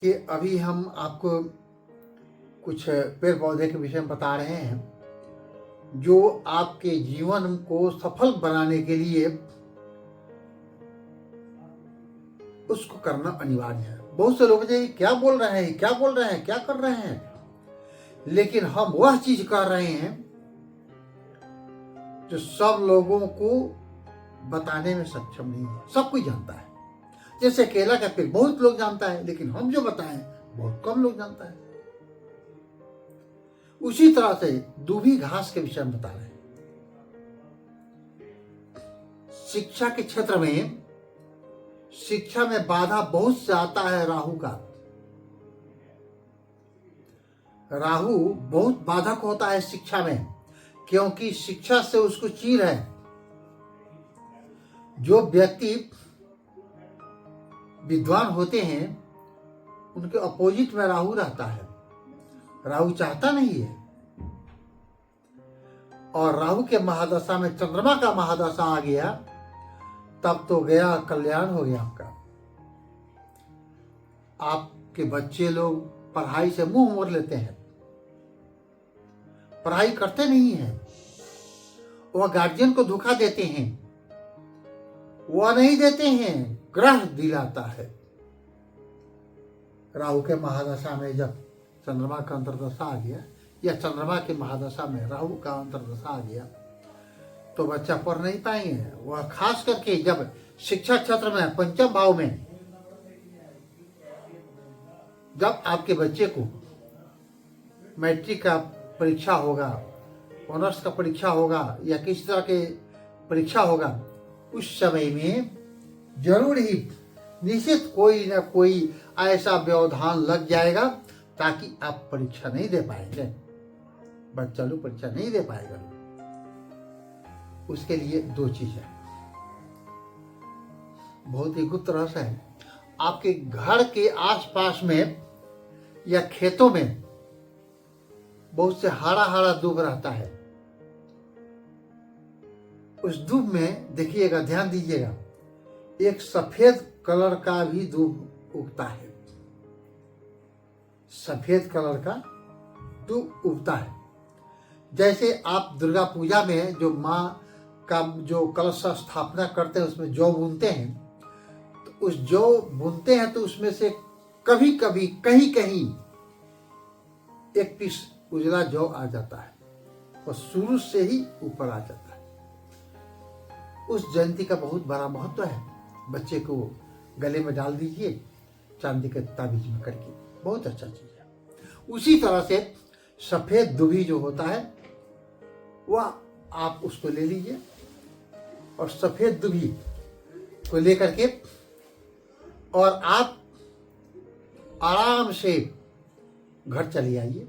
कि अभी हम आपको कुछ पेड़ पौधे के विषय में बता रहे हैं जो आपके जीवन को सफल बनाने के लिए उसको करना अनिवार्य है। बहुत से लोग ये क्या बोल रहे हैं, क्या बोल रहे हैं, क्या कर रहे हैं, लेकिन हम वह चीज कर रहे हैं जो सब लोगों को बताने में सक्षम नहीं है। सब कोई जानता है। जैसे केला का पेड़ बहुत लोग जानता है, लेकिन हम जो बताएं बहुत कम लोग जानता है। उसी तरह से दूबी घास के विषय में बता रहे हैं। शिक्षा के क्षेत्र में शिक्षा में बाधा बहुत से आता है। राहु का राहु बहुत बाधक होता है शिक्षा में, क्योंकि शिक्षा से उसको चीर है। जो व्यक्ति विद्वान होते हैं उनके अपोजिट में राहु रहता है। राहु चाहता नहीं है, और राहु के महादशा में चंद्रमा का महादशा आ गया तब तो गया, कल्याण हो गया आपका। आपके बच्चे लोग पढ़ाई से मुंह मोड़ लेते हैं, पढ़ाई करते नहीं हैं, वह गार्जियन को धोखा देते हैं, वह नहीं देते हैं, ग्रह दिलाता है। राहु के महादशा में जब चंद्रमा का अंतर्दशा आ गया या चंद्रमा के महादशा में राहु का अंतर्दशा आ गया तो बच्चा पढ़ नहीं पाएंगे। वह खास करके जब शिक्षा क्षेत्र में पंचम भाव में जब आपके बच्चे को मैट्रिक का परीक्षा होगा, ऑनर्स का परीक्षा होगा या किसी तरह के परीक्षा होगा, उस समय में जरूर ही निश्चित कोई ना कोई ऐसा व्यवधान लग जाएगा ताकि आप परीक्षा नहीं दे पाएंगे। बच्चा लोग परीक्षा नहीं दे पाएगा। उसके लिए दो चीज है, बहुत ही गुप्त रहस्य है। आपके घर के आसपास में या खेतों में बहुत से हरा हरा दूब रहता है। उस दूब में देखिएगा, ध्यान दीजिएगा, एक सफेद कलर का भी दूब उगता है। सफेद कलर का दूब उगता है। जैसे आप दुर्गा पूजा में जो माँ का जो कलश स्थापना करते हैं उसमें जौ बुनते हैं, तो उस जौ बुनते हैं तो उसमें से कभी कभी कहीं कहीं एक पीस उजला जौ आ जाता है और शुरू से ही ऊपर आ जाता है। उस जयंती का बहुत बड़ा महत्व है। बच्चे को गले में डाल दीजिए चांदी के ताबीज में करके, बहुत अच्छा चीज है। उसी तरह से सफेद दुभी जो होता है वह आप उसको ले लीजिए और सफेद दुभी को लेकर के और आप आराम से घर चले आइए।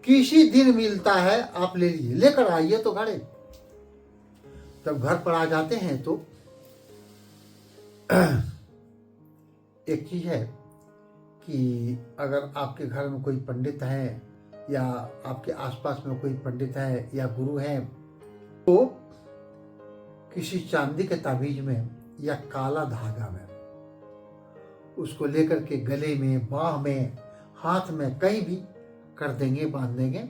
किसी दिन मिलता है आप ले लीजिए, लेकर आइए तो घरे। जब घर पर आ जाते हैं तो एक चीज है कि अगर आपके घर में कोई पंडित है या आपके आसपास में कोई पंडित है या गुरु है तो किसी चांदी के ताबीज में या काला धागा में उसको लेकर के गले में, बाह में, हाथ में कहीं भी कर देंगे, बांध देंगे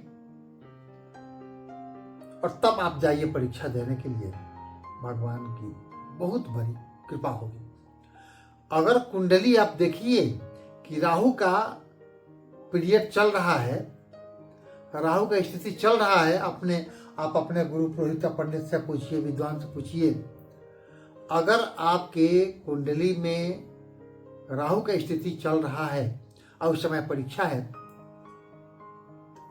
और तब आप जाइए परीक्षा देने के लिए। भगवान की बहुत बड़ी कृपा होगी। अगर कुंडली आप देखिए कि राहु का पीरियड चल रहा है, राहु का स्थिति चल रहा है, आप अपने गुरु पुरोहित पंडित से पूछिए, विद्वान से पूछिए। अगर आपके कुंडली में राहु का स्थिति चल रहा है और उस समय परीक्षा है,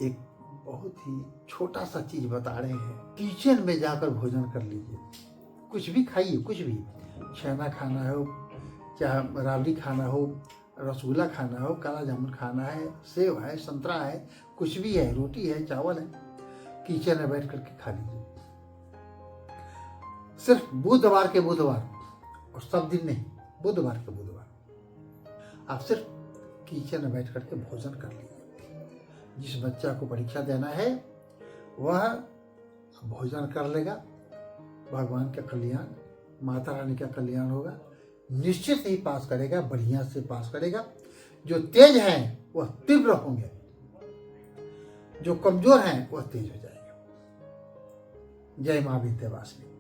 एक बहुत ही छोटा सा चीज बता रहे हैं, किचन में जाकर भोजन कर लीजिए। कुछ भी खाइए, कुछ भी, छेना खाना हो, चाहे राबड़ी खाना हो, रसगुल्ला खाना हो, काला जामुन खाना है, सेव है, संतरा है, कुछ भी है, रोटी है, चावल है, किचन में बैठ करके खा लीजिए। सिर्फ बुधवार के बुधवार और सब दिन नहीं, बुधवार के बुधवार आप सिर्फ किचन में बैठ करके भोजन कर लीजिए। जिस बच्चा को परीक्षा देना है वह भोजन कर लेगा, भगवान का कल्याण, माता रानी का कल्याण होगा, निश्चित ही पास करेगा, बढ़िया से पास करेगा। जो तेज हैं वह तीव्र होंगे, जो कमजोर हैं वह तेज हो जाएंगे। जय मां विंध्यवासिनी।